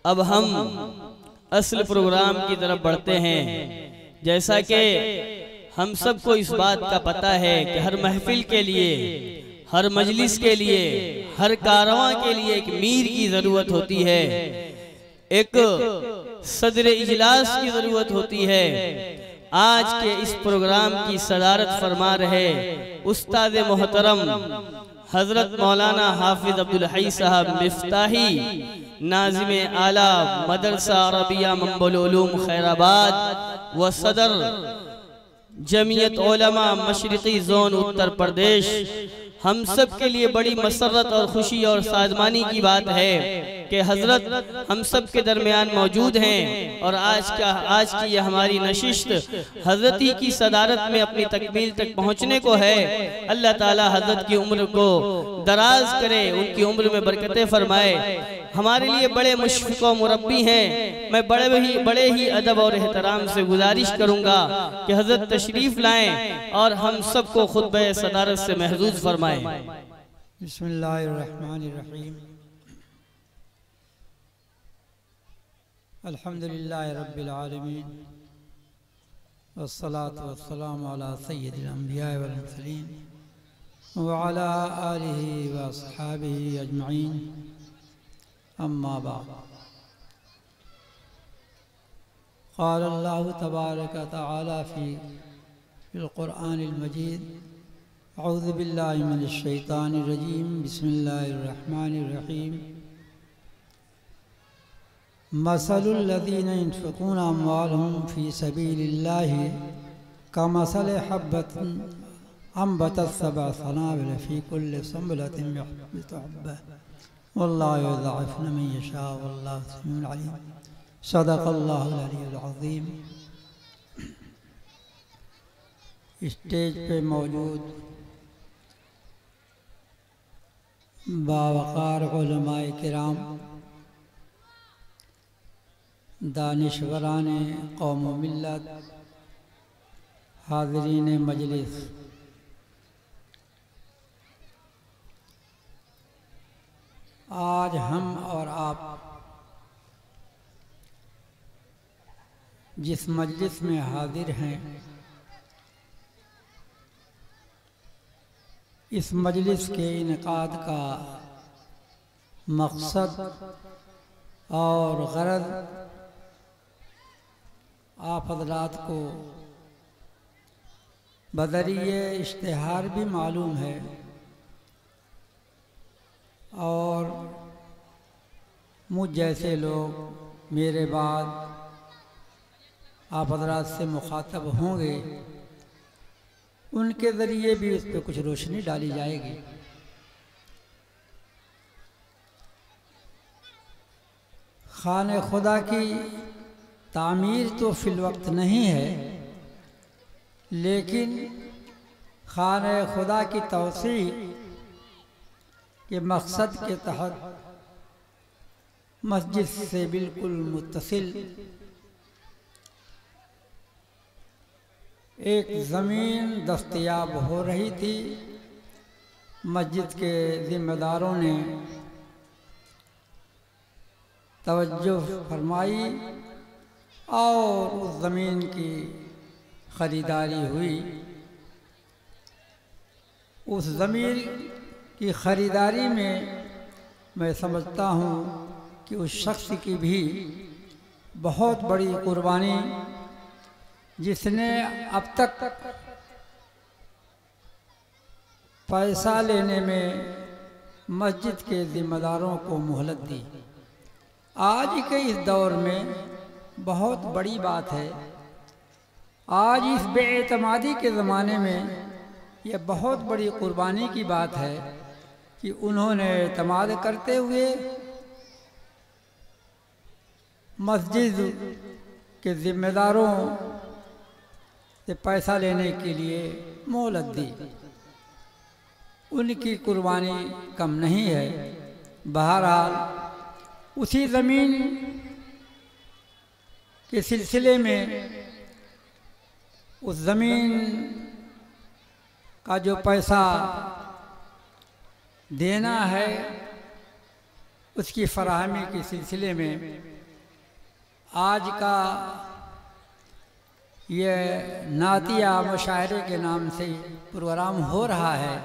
अब हम असल प्रोग्राम की तरफ बढ़ते हैं। जैसा कि हम सबको इस बात का पता है कि हर महफिल के लिए, हर मजलिस के लिए, हर कारवां के लिए एक मीर की ज़रूरत होती है, एक सदर इजलास की ज़रूरत होती है। आज के इस प्रोग्राम की सदारत फरमा रहे उस्ताद मोहतरम हज़रत मौलाना हाफिज अब्दुल हई साहब मिफ्ताही, नाज़िम आला मदरसा अरबिया मंबुल उलूम खैराबाद व सदर जमीयत उलमा मशरिकी जोन उत्तर प्रदेश। हम सब के लिए बड़ी मसरत और खुशी और साजमानी की बात है कि हजरत हम सब के दरमियान मौजूद हैं और आज की यह हमारी नशिस्त हजरत ही की सदारत में अपनी तकमील तक पहुँचने को है। अल्लाह ताला हजरत की उम्र को दराज करे, उनकी उम्र में बरकतें फरमाए। हमारे लिए बड़े मुशफ़िक़ व मुरब्बी हैं। मैं बड़े ही अदब और एहतराम से गुजारिश करूँगा कि हजरत तशरीफ़ लाएँ और हम सबको खुतबा सदारत से महजूज फरमाएँ। बिस्मिल्लाहिर्रहमानिर्रहीम। अल्हम्दुलिल्लाहि रब्बिल आलमीन वस्सलातु वस्सलामु अला सय्यिदिल अंबिया वल मुरसलीन व अला आलिहि व अस्हाबिहि अजमईन। अम्मा बाद। क़ाल अल्लाहु तबारक व तआला फ़िल क़ुरआनिल मजीद अऊज़ु बिल्लाहि मिनश शैतानिर रजीम बिस्मिल्लाहिर रहमानिर रहीम। मसलुल लज़ीना युनफ़िक़ूना अम्वालहुम फ़ी सबीलिल्लाहि कमसलि हब्बतिन अम्बतत सबअ सनाबिल फ़ी कुल्लि सुंबलतिन मिअतु हब्बह वल्लाहु युज़ाइफ़ु लिमन यशाअ वल्लाहु समीउन अलीम। सदक़ल्लाहुल अलीयुल अज़ीम। स्टेज पे मौजूद बावक़ार उलमाए किराम, दानिशवरान कौम व मिल्लत, हाज़रीन मजलिस, आज हम और आप जिस मजलिस में हाजिर हैं, इस मजलिस के इनकाद का मकसद और गरज आप हज़रात को बदरिए इश्तिहार भी मालूम है और मुझ जैसे लोग मेरे बाद आप हज़रात से मुखातब होंगे, उनके ज़रिए भी उस पर कुछ रोशनी डाली जाएगी। खाने खुदा की तामीर तो फिल वक्त नहीं है, लेकिन खाने खुदा की तौसी के मकसद के तहत मस्जिद से बिल्कुल मुत्तसिल एक ज़मीन दस्तयाब हो रही थी। मस्जिद के ज़िम्मेदारों ने तवज्जो फरमाई और उस ज़मीन की ख़रीदारी हुई। उस ज़मीन की ख़रीदारी में मैं समझता हूँ कि उस शख्स की भी बहुत बड़ी कुर्बानी, जिसने अब तक पैसा लेने में मस्जिद के ज़िम्मेदारों को मोहलत दी। आज के इस दौर में बहुत बड़ी बात है, आज इस बेएतमादी के ज़माने में यह बहुत बड़ी कुर्बानी की बात है कि उन्होंने एतमाद करते हुए मस्जिद के ज़िम्मेदारों से पैसा लेने के लिए मोहलत दी। उनकी कुर्बानी कम नहीं है। बहरहाल उसी ज़मीन के सिलसिले में उस ज़मीन का जो पैसा देना है, उसकी फराहमी के सिलसिले में आज का ये नातिया मुशायरे के नाम से प्रोग्राम हो रहा है।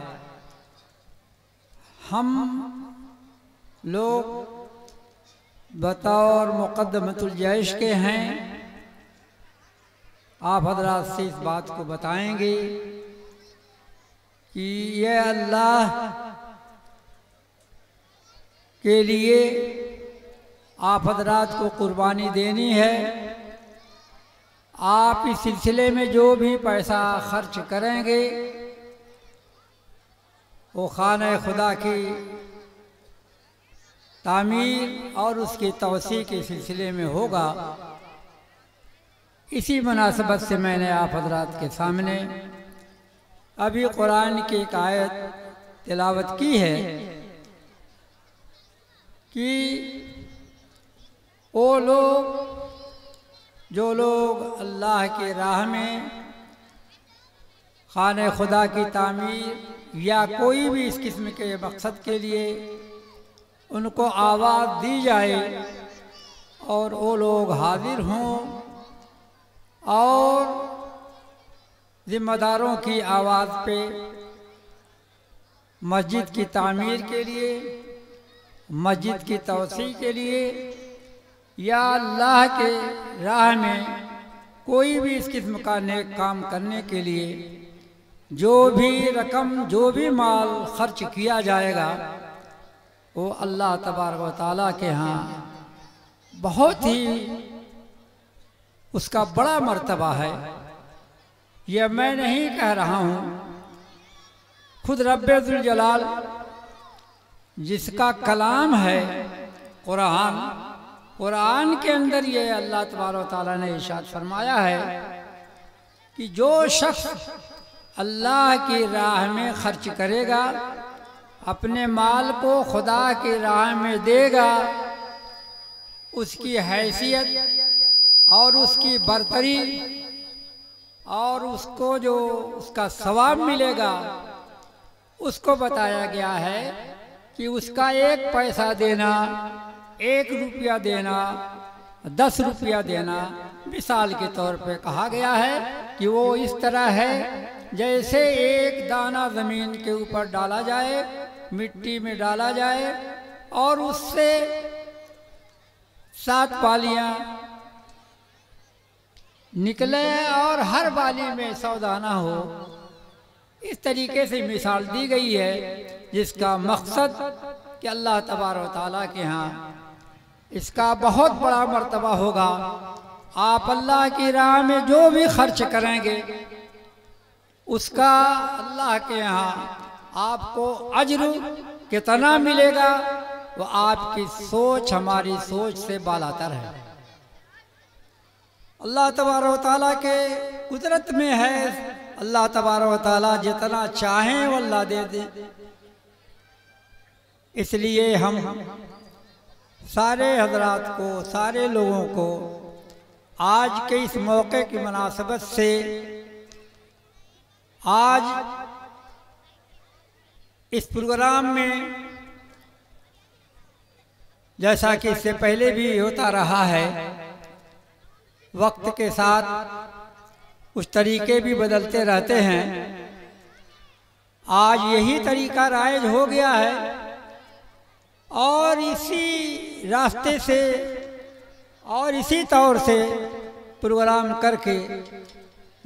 हम लोग बतौर मुक़द्दमतुल जैश के हैं, आप हज़रात से इस बात को बताएंगे कि ये अल्लाह के लिए आप हज़रात को कुर्बानी देनी है। आप इस सिलसिले में जो भी पैसा खर्च करेंगे वो खाने खुदा की तामीर और उसकी तौसी के सिलसिले में होगा। इसी मुनासबत से मैंने आप हज़रात के सामने अभी कुरान की एक आयत तिलावत की है कि वो लोग जो लोग अल्लाह की राह में खाने खुदा की तामीर या कोई भी इस किस्म के मकसद के लिए उनको आवाज़ दी जाए और वो लोग हाजिर हों और ज़िम्मेदारों की आवाज़ पे मस्जिद की तामीर के लिए, मस्जिद की तौसी के लिए या अल्लाह के राह में कोई भी इस किस्म का नेक काम करने के लिए जो भी रकम, जो भी माल खर्च किया जाएगा वो अल्लाह तबारक व तआला के यहाँ बहुत ही उसका बड़ा मर्तबा है। यह मैं नहीं कह रहा हूँ, खुद रब्बे जुल जलाल जिसका कलाम है कुरान, कुरान के अंदर ये अल्लाह तबारक व तआला ने इरशाद फरमाया है कि जो शख्स अल्लाह की राह में खर्च करेगा, अपने माल को खुदा की राह में देगा, उसकी हैसियत और उसकी बरतरी और उसको जो उसका सवाब मिलेगा उसको बताया गया है कि उसका 1 पैसा देना, 1 रुपया देना, 10 रुपया देना मिसाल के तौर पे कहा गया है कि वो इस तरह है जैसे एक दाना ज़मीन के ऊपर डाला जाए, मिट्टी में डाला जाए और उससे 7 बालियां निकले और हर बाली में 100 दाना हो। इस तरीके से मिसाल दी गई है जिसका मकसद कि अल्लाह तबारक व तआला के यहाँ इसका बहुत बड़ा मर्तबा होगा। आप अल्लाह की राह में जो भी खर्च करेंगे उसका अल्लाह के यहाँ आपको अज्र कितना मिलेगा वो आपकी सोच हमारी सोच से बालातर है। अल्लाह तबारक व तआला के कुदरत में है, अल्लाह तबारक व तआला जितना चाहें वो अल्लाह दे दे। इसलिए हम सारे हजरात को, सारे लोगों को आज के इस मौके की मुनासबत से आज इस प्रोग्राम में, जैसा कि इससे पहले भी होता रहा है, वक्त के साथ कुछ तरीके भी बदलते रहते हैं। आज यही तरीका राइज हो गया है और इसी रास्ते से और इसी तौर से प्रोग्राम करके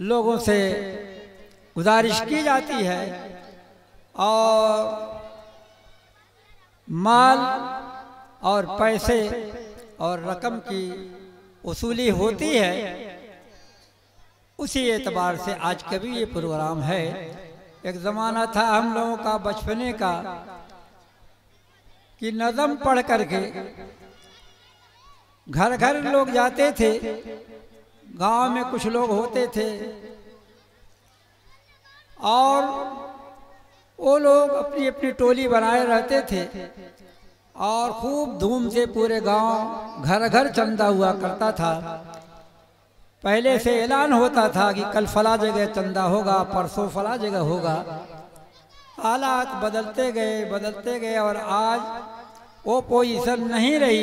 लोगों से गुजारिश की जाती है और माल और पैसे और रकम की वसूली होती है। उसी एतबार से आज का भी ये प्रोग्राम है। एक ज़माना था हम लोगों का बचपने का कि नज़म पढ़ करके घर घर लोग जाते थे, गांव में कुछ लोग होते थे और वो लोग अपनी अपनी टोली बनाए रहते थे और खूब धूम से पूरे गांव घर घर चंदा हुआ करता था। पहले से ऐलान होता था कि कल फला जगह चंदा होगा, परसों फला जगह होगा। हालात बदलते गए और आज वो पोजीशन नहीं रही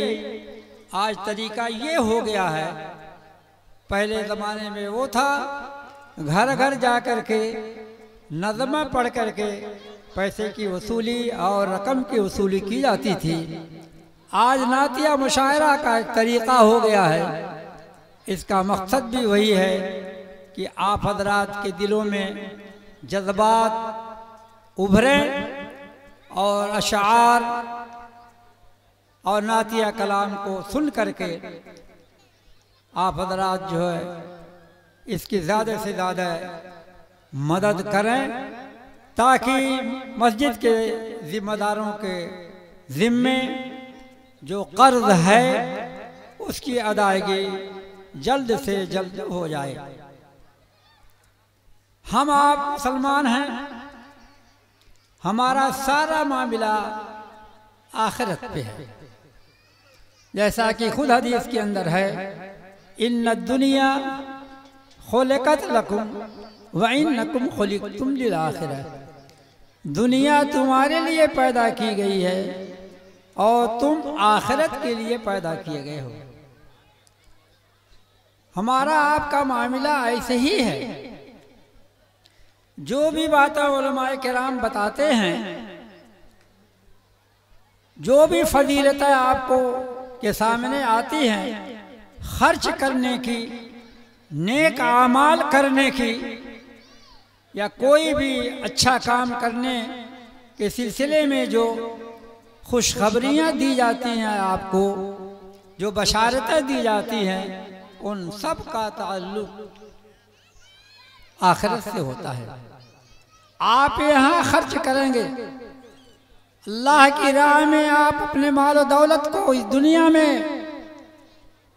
आज तरीका ये हो गया है, पहले ज़माने में वो था घर घर जा कर के नज़्म पढ़ कर के पैसे की वसूली और रकम की वसूली की जाती थी। आज नातिया मुशायरा का एक तरीक़ा हो गया है। इसका मकसद भी वही है कि आप हजरात के दिलों में जज्बात उभरें और अशार और नातिया कलाम को सुन करके आप हजरात जो है इसकी ज़्यादा से ज़्यादा मदद करें, ताकि मस्जिद के ज़िम्मेदारों के ज़िम्मे जो कर्ज है उसकी अदायगी जल्द से जल्द हो जाए। हम आप मुसलमान हैं, हमारा सारा मामला आखिरत पे है। जैसा कि खुद हदीस के अंदर है, इन्न दुनिया खुलिकत लकुम व इन्नकुम खुलिकतुम लिल आखिरह। दुनिया तुम्हारे लिए पैदा की गई है और तुम आखिरत के लिए पैदा किए गए हो। हमारा आपका मामला ऐसे ही है। जो भी बातें उलमाए किराम बताते हैं, जो भी फजीलतें आपको के सामने आती हैं, खर्च करने की, नेक आमाल करने की, या कोई भी अच्छा काम करने के सिलसिले में जो खुशखबरियाँ दी जाती हैं आपको, जो बशारतें दी जाती हैं, उन सब का ताल्लुक आखिरत से होता है। आप यहाँ खर्च करेंगे, अल्लाह की राह में आप अपने माल और दौलत को इस दुनिया में,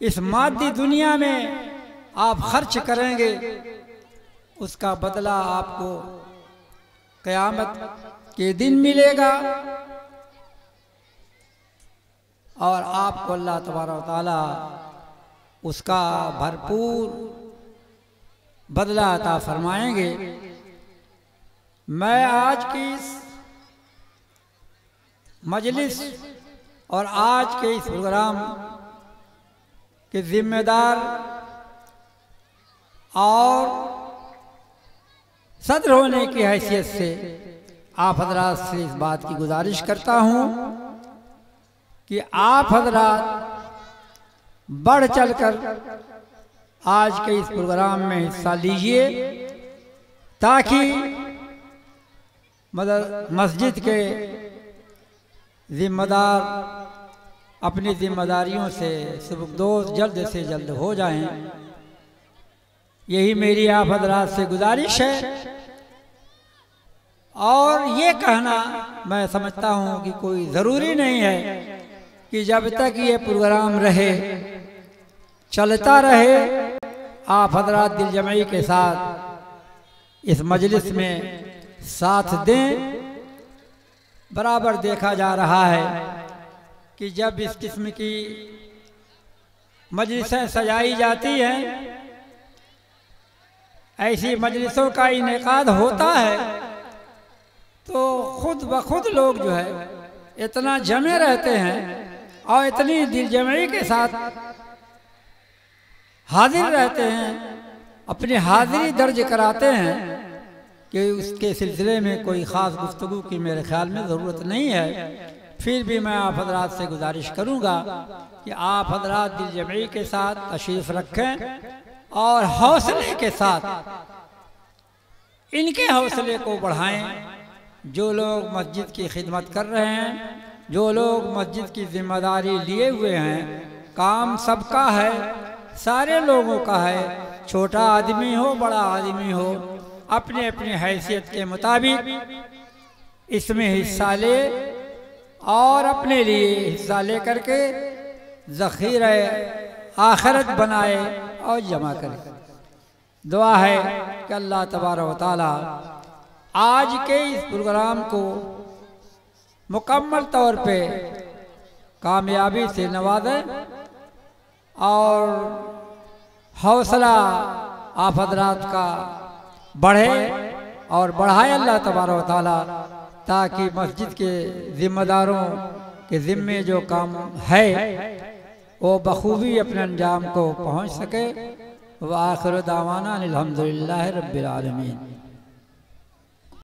इस मादी दुनिया में आप खर्च करेंगे, उसका बदला आपको क़यामत के दिन मिलेगा और आपको अल्लाह तबारक व तआला उसका भरपूर बदला अता फरमाएंगे। मैं आज की इस मजलिस और आज के इस प्रोग्राम के जिम्मेदार और सदर होने की हैसियत से आप हजरात से इस बात की गुजारिश करता हूँ कि आप हजरात बढ़ चढ़कर आज के इस प्रोग्राम में हिस्सा लीजिए, ताकि मस्जिद के जिम्मेदार अपनी जिम्मेदारियों से सुबुकदोश जल्द से जल्द हो जाएं। यही मेरी आप हजरात से गुजारिश है। और ये कहना मैं समझता हूँ कि कोई ज़रूरी नहीं है कि जब तक ये प्रोग्राम रहे, चलता रहे, आप हजरात दिल जमाई के साथ इस मजलिस में साथ दें। बराबर देखा जा रहा है कि जब इस किस्म की मजलिसें सजाई जाती हैं, ऐसी मजलिसों का इनेकाद होता है, तो खुद ब खुद लोग जो है इतना जमे रहते हैं और इतनी दिलजमई के साथ हाजिर रहते हैं, अपनी हाजिरी दर्ज कराते हैं कि उसके सिलसिले में कोई ख़ास गुफ्तगू की मेरे ख्याल में ज़रूरत नहीं है। फिर भी मैं आप हजरात से गुजारिश करूँगा कि आप हजरात दिलजमई के साथ तशरीफ़ रखें और हौसले के साथ इनके हौसले को बढ़ाएं। जो लोग मस्जिद की खिदमत कर रहे हैं, जो लोग मस्जिद की जिम्मेदारी लिए हुए हैं, काम सबका है, सारे लोगों का है, छोटा आदमी हो बड़ा आदमी हो, अपने अपनी हैसियत के मुताबिक इसमें हिस्सा ले और अपने लिए हिस्सा ले करके ज़ख़ीरा आखिरत बनाए और जमा करे। दुआ है कि अल्लाह तबारक व तआला आज के इस प्रोग्राम को मुकम्मल तौर पे कामयाबी से नवाजें और हौसला आप हजरात का बढ़े और बढ़ाए अल्लाह तबारक व तआला, ताकि मस्जिद के ज़िम्मेदारों के ज़िम्मे जो काम है वो बखूबी अपने अंजाम को पहुँच सके। व आखिर दावाना अल्हम्दुलिल्लाहि रब्बिल आलमीन।